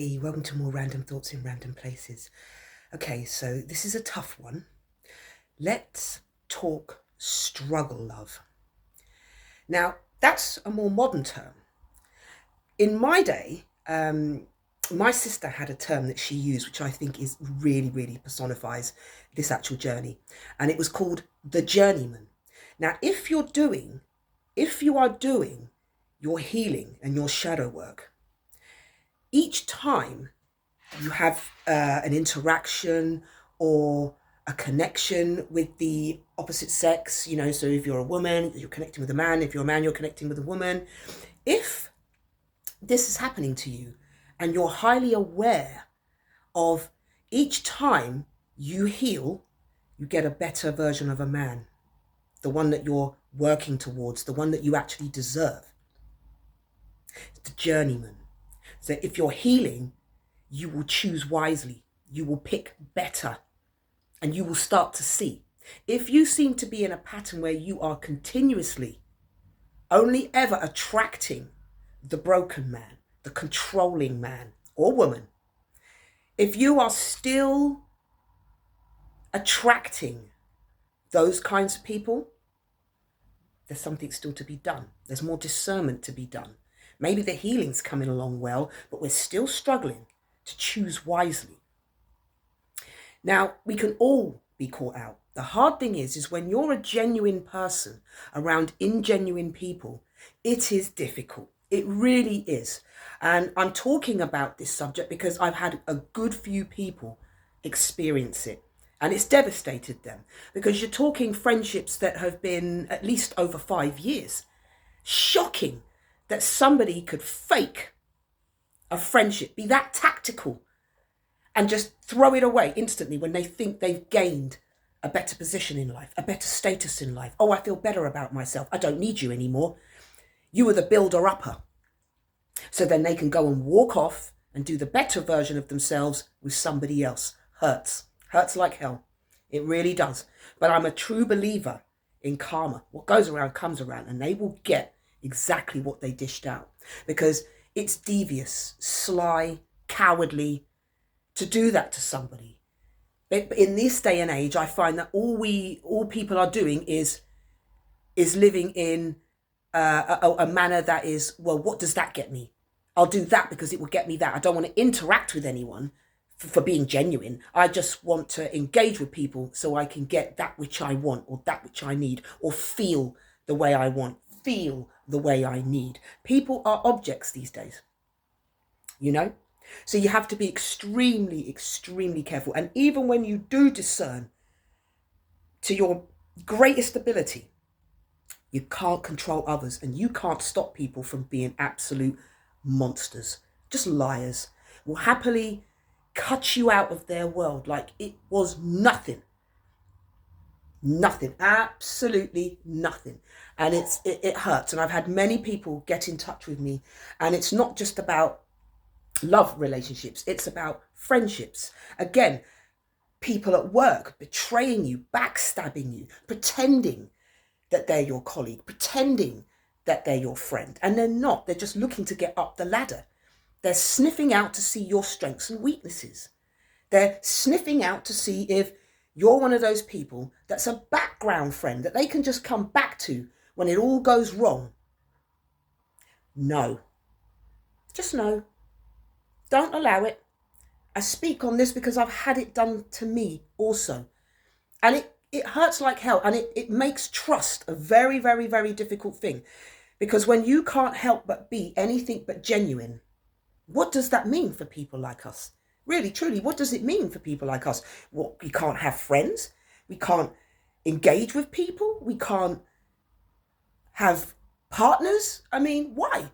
Welcome to more random thoughts in random places. Okay, so this is a tough one. Let's talk struggle love. Now, that's a more modern term. In my day, my sister had a term that she used, which I think is really personifies this actual journey, and it was called the journeyman. Now, if you are doing your healing and your shadow work, each time you have an interaction or a connection with the opposite sex, so if you're a woman, you're connecting with a man, if you're a man, you're connecting with a woman. If this is happening to you and you're highly aware of each time you heal, you get a better version of a man, the one that you're working towards, the one that you actually deserve. It's the journeyman. So if you're healing, you will choose wisely, you will pick better, and you will start to see. If you seem to be in a pattern where you are continuously only ever attracting the broken man, the controlling man or woman, if you are still attracting those kinds of people, there's something still to be done. There's more discernment to be done. Maybe the healing's coming along well, but we're still struggling to choose wisely. Now, we can all be caught out. The hard thing is when you're a genuine person around ingenuine people, it is difficult. It really is. And I'm talking about this subject because I've had a good few people experience it. And it's devastated them because you're talking friendships that have been at least over 5 years. Shocking that somebody could fake a friendship, be that tactical, and just throw it away instantly when they think they've gained a better position in life, a better status in life. Oh, I feel better about myself. I don't need you anymore. You were the builder-upper. So then they can go and walk off and do the better version of themselves with somebody else. Hurts. Hurts like hell. It really does. But I'm a true believer in karma. What goes around comes around, and they will get exactly what they dished out. Because it's devious, sly, cowardly to do that to somebody. But in this day and age, I find that all people are doing is living in a manner that is, well, what does that get me? I'll do that because it will get me that. I don't want to interact with anyone for being genuine. I just want to engage with people so I can get that which I want or that which I need, or feel the way I want, feel the way I need. People are objects these days, So you have to be extremely careful. And even when you do discern to your greatest ability, you can't control others, and you can't stop people from being absolute monsters, just liars, will happily cut you out of their world like it was nothing, absolutely nothing. And it hurts. And I've had many people get in touch with me, and it's not just about love relationships, it's about friendships. Again, people at work betraying you, backstabbing you, pretending that they're your colleague, pretending that they're your friend, and they're not. They're just looking to get up the ladder. They're sniffing out to see your strengths and weaknesses. They're sniffing out to see if you're one of those people that's a background friend that they can just come back to when it all goes wrong. No. Just no. Don't allow it. I speak on this because I've had it done to me also. And it hurts like hell, and it makes trust a very difficult thing. Because when you can't help but be anything but genuine, what does that mean for people like us? Really, truly, what does it mean for people like us? What, we can't have friends? We can't engage with people? We can't have partners? I mean, why?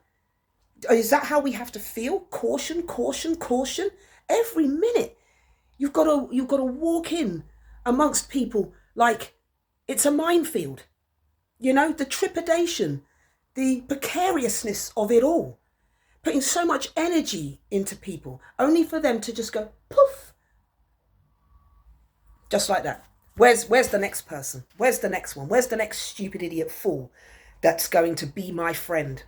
Is that how we have to feel? Caution. Every minute, you've got to walk in amongst people like it's a minefield. The trepidation, the precariousness of it all, putting so much energy into people only for them to just go poof, just like that. Where's the next person? Where's the next one? Where's the next stupid idiot fool that's going to be my friend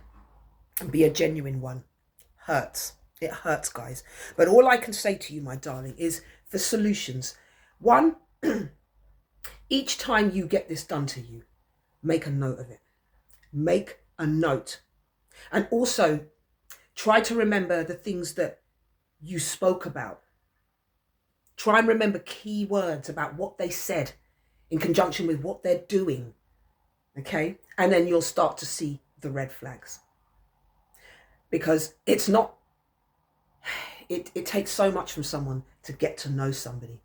and be a genuine one? Hurts. It hurts, guys. But all I can say to you, my darling, is for solutions. One, each time you get this done to you, make a note of it. Make a note. And also try to remember the things that you spoke about. Try and remember key words about what they said in conjunction with what they're doing. Okay? And then you'll start to see the red flags. Because it's not, it takes so much from someone to get to know somebody.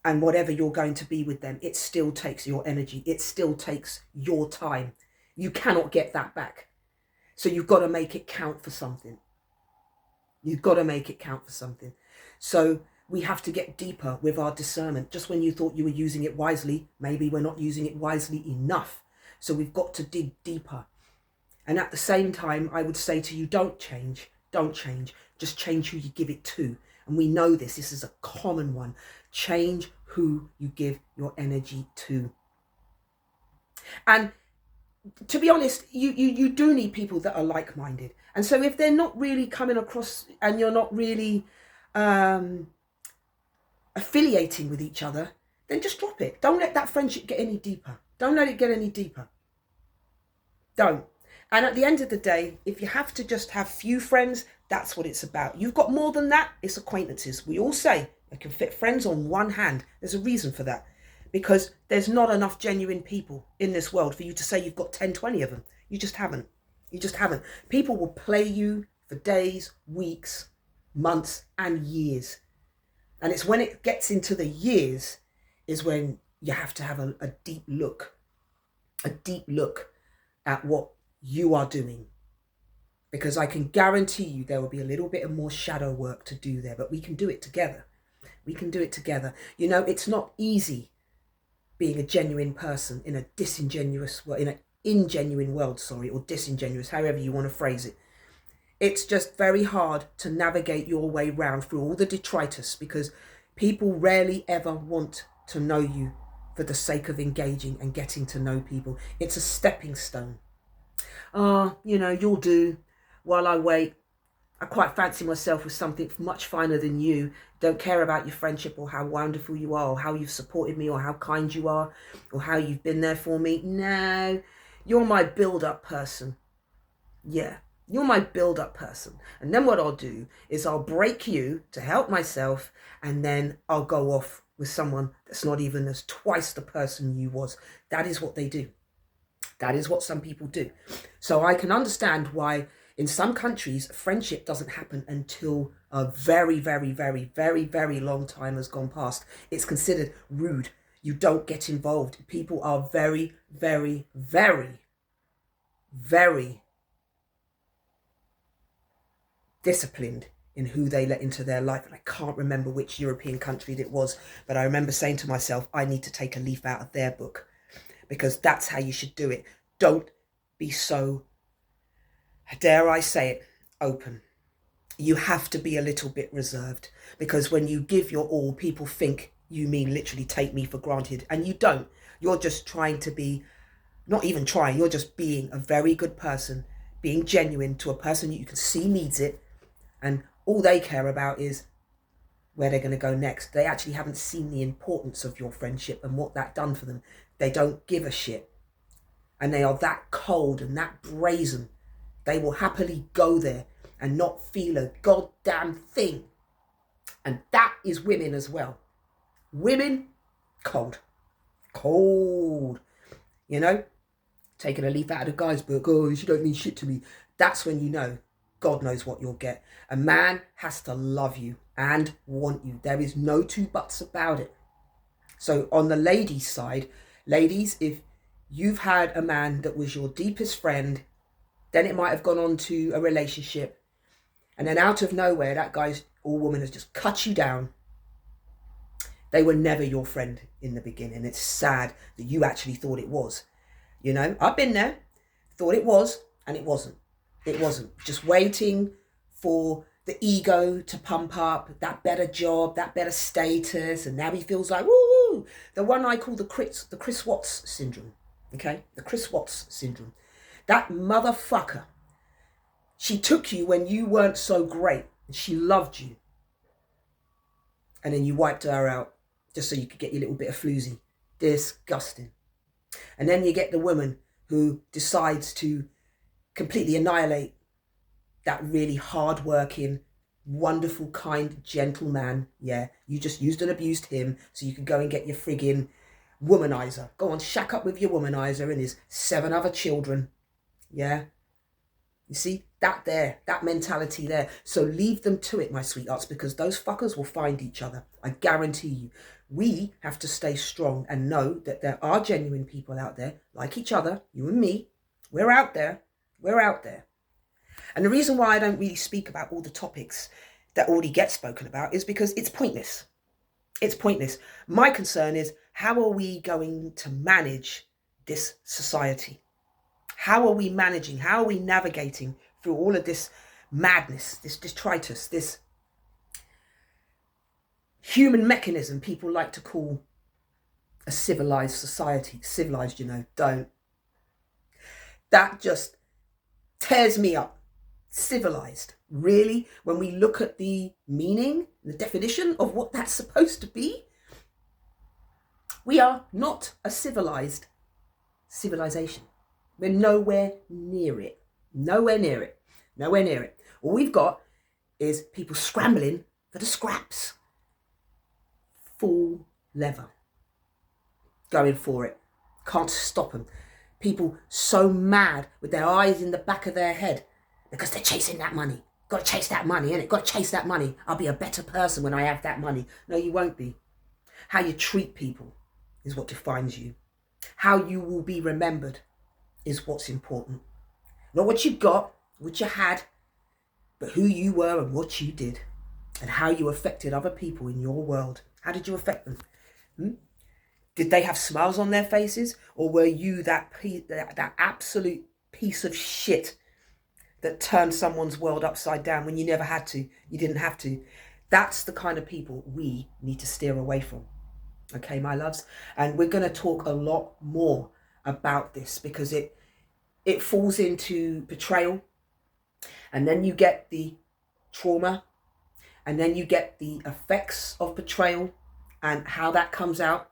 And whatever you're going to be with them, it still takes your energy. It still takes your time. You cannot get that back. So you've got to make it count for something. You've got to make it count for something. So we have to get deeper with our discernment. Just when you thought you were using it wisely, maybe we're not using it wisely enough. So we've got to dig deeper. And at the same time, I would say to you, don't change. Don't change. Just change who you give it to. And we know this. This is a common one. Change who you give your energy to. And to be honest, you do need people that are like-minded. And so if they're not really coming across and you're not really affiliating with each other, then just drop it. Don't let that friendship get any deeper. Don't let it get any deeper. Don't. And at the end of the day, if you have to just have few friends, that's what it's about. You've got more than that, it's acquaintances. We all say I can fit friends on one hand. There's a reason for that. Because there's not enough genuine people in this world for you to say you've got 10, 20 of them. You just haven't. You just haven't. People will play you for days, weeks, months, and years. And it's when it gets into the years is when you have to have a deep look at what you are doing. Because I can guarantee you there will be a little bit of more shadow work to do there, but we can do it together. We can do it together. You know, it's not easy being a genuine person in a disingenuous world, in an ingenuine world, or disingenuous, however you want to phrase it. It's just very hard to navigate your way round through all the detritus because people rarely ever want to know you for the sake of engaging and getting to know people. It's a stepping stone. You'll do while I wait. I quite fancy myself with something much finer than you. Don't care about your friendship or how wonderful you are or how you've supported me or how kind you are or how you've been there for me. No, you're my build-up person. Yeah, you're my build-up person. And then what I'll do is I'll break you to help myself and then I'll go off with someone that's not even as twice the person you was. That is what they do. That is what some people do. So I can understand why in some countries, friendship doesn't happen until a very, very, very, very, very long time has gone past. It's considered rude. You don't get involved. People are very, very, very, very disciplined in who they let into their life. And I can't remember which European country it was, but I remember saying to myself, I need to take a leaf out of their book because that's how you should do it. Don't be so, dare I say it, open. You have to be a little bit reserved because when you give your all, people think you mean literally take me for granted, and you don't. You're just trying to be, not even trying, you're just being a very good person, being genuine to a person you can see needs it, and all they care about is where they're going to go next. They actually haven't seen the importance of your friendship and what that done for them. They don't give a shit. And they are that cold and that brazen. They will happily go there and not feel a goddamn thing. And that is women as well. Women, cold. Cold. You know? Taking a leaf out of the guy's book. Oh, you don't mean shit to me. That's when you know God knows what you'll get. A man has to love you and want you. There is no two buts about it. So on the ladies' side, ladies, if you've had a man that was your deepest friend, then it might have gone on to a relationship, and then out of nowhere, that guy's or woman has just cut you down. They were never your friend in the beginning. It's sad that you actually thought it was. You know, I've been there, thought it was, and it wasn't. It wasn't. Just waiting for the ego to pump up, that better job, that better status, and now he feels like, woo! The one I call the Chris Watts syndrome. Okay, the Chris Watts syndrome. That motherfucker, she took you when you weren't so great. and she loved you, and then you wiped her out just so you could get your little bit of floozy. Disgusting. And then you get the woman who decides to completely annihilate that really hard-working, wonderful, kind, gentle man. Yeah, you just used and abused him so you could go and get your friggin' womanizer. Go on, shack up with your womanizer and his 7 other children. Yeah. You see, that mentality there. So leave them to it, my sweethearts, because those fuckers will find each other. I guarantee you. We have to stay strong and know that there are genuine people out there like each other, you and me. We're out there. We're out there. And the reason why I don't really speak about all the topics that already get spoken about is because it's pointless. It's pointless. My concern is, how are we going to manage this society? How are we managing? How are we navigating through all of this madness, this detritus, this human mechanism people like to call a civilized society? Civilized, don't. That just tears me up. Civilized. Really? When we look at the meaning, the definition of what that's supposed to be, we are not a civilized civilization. We're nowhere near it. Nowhere near it. Nowhere near it. All we've got is people scrambling for the scraps. Full lever. Going for it. Can't stop them. People so mad with their eyes in the back of their head because they're chasing that money. Got to chase that money, innit? Got to chase that money. I'll be a better person when I have that money. No, you won't be. How you treat people is what defines you. How you will be remembered is what's important. Not what you got, what you had, but who you were and what you did and how you affected other people in your world. How did you affect them? Did they have smiles on their faces, or were you that absolute piece of shit that turned someone's world upside down when you never had to? You didn't have to. That's the kind of people we need to steer away from. Okay, my loves? And we're going to talk a lot more about this because it falls into betrayal, and then you get the trauma, and then you get the effects of betrayal and how that comes out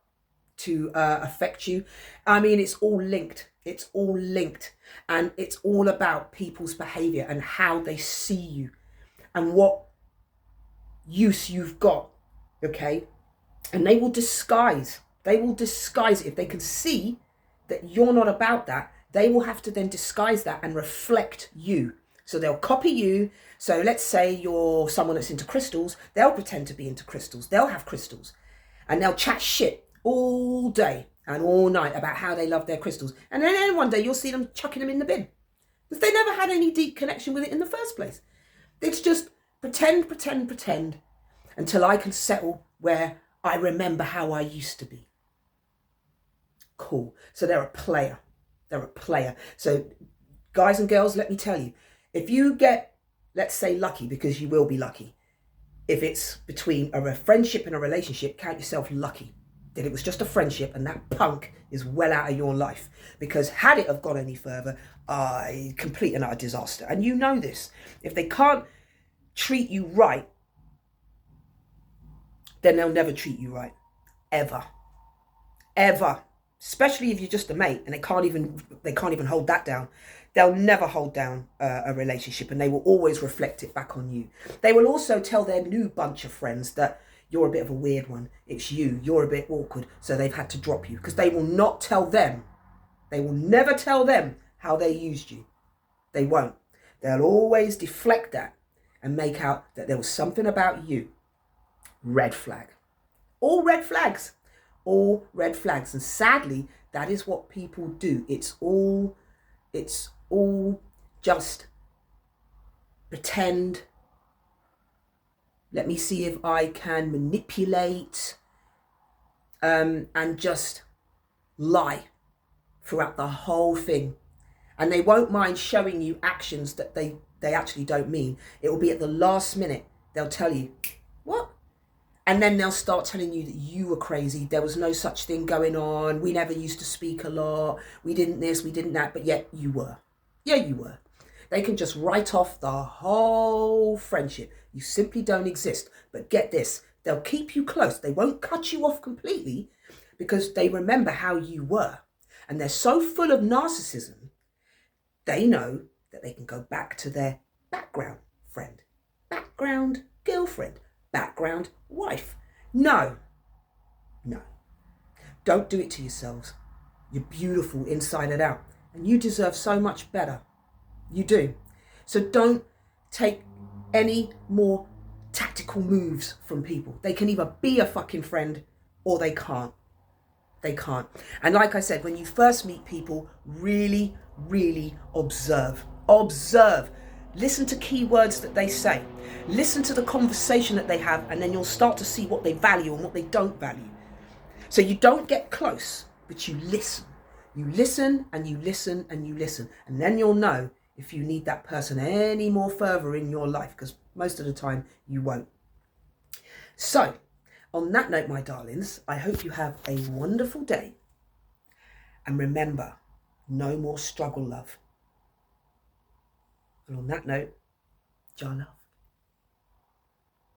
to affect you. I mean, it's all linked. It's all linked, and it's all about people's behavior and how they see you and what use you've got. Okay, and they will disguise it. If they can see that you're not about that, they will have to then disguise that and reflect you. So they'll copy you. So let's say you're someone that's into crystals. They'll pretend to be into crystals. They'll have crystals and they'll chat shit all day and all night about how they love their crystals. And then one day you'll see them chucking them in the bin because they never had any deep connection with it in the first place. It's just pretend until I can settle where I remember how I used to be. Cool. So they're a player. So guys and girls, let me tell you, if you get, let's say, lucky, because you will be lucky, if it's between a friendship and a relationship, count yourself lucky that it was just a friendship and that punk is well out of your life. Because had it have gone any further, complete and utter disaster. And you know this. If they can't treat you right, then they'll never treat you right. Ever. Especially if you're just a mate and they can't even hold that down. They'll never hold down a relationship, and they will always reflect it back on you. They will also tell their new bunch of friends that you're a bit of a weird one. It's you're a bit awkward, so they've had to drop you, because they will not tell them. They will never tell them how they used you. They won't. They'll always deflect that and make out that there was something about you. Red flag. All red flags. All red flags. And sadly, that is what people do. It's all just pretend. Let me see if I can manipulate and just lie throughout the whole thing. And they won't mind showing you actions that they actually don't mean. It will be at the last minute. They'll tell you, what? And then they'll start telling you that you were crazy. There was no such thing going on. We never used to speak a lot. We didn't this, we didn't that. But yet you were. Yeah, you were. They can just write off the whole friendship. You simply don't exist. But get this, they'll keep you close. They won't cut you off completely because they remember how you were. And they're so full of narcissism, they know that they can go back to their background friend, background girlfriend, background wife. No. Don't do it to yourselves. You're beautiful inside and out. And you deserve so much better. You do. So don't take any more tactical moves from people. They can either be a fucking friend or they can't. They can't. And like I said, when you first meet people, really, really observe. Observe. Listen to key words that they say. Listen to the conversation that they have, and then you'll start to see what they value and what they don't value. So you don't get close, but you listen. You listen and you listen and you listen. And then you'll know if you need that person any more further in your life, because most of the time you won't. So, on that note, my darlings, I hope you have a wonderful day. And remember, no more struggle, love. And on that note, Jah love.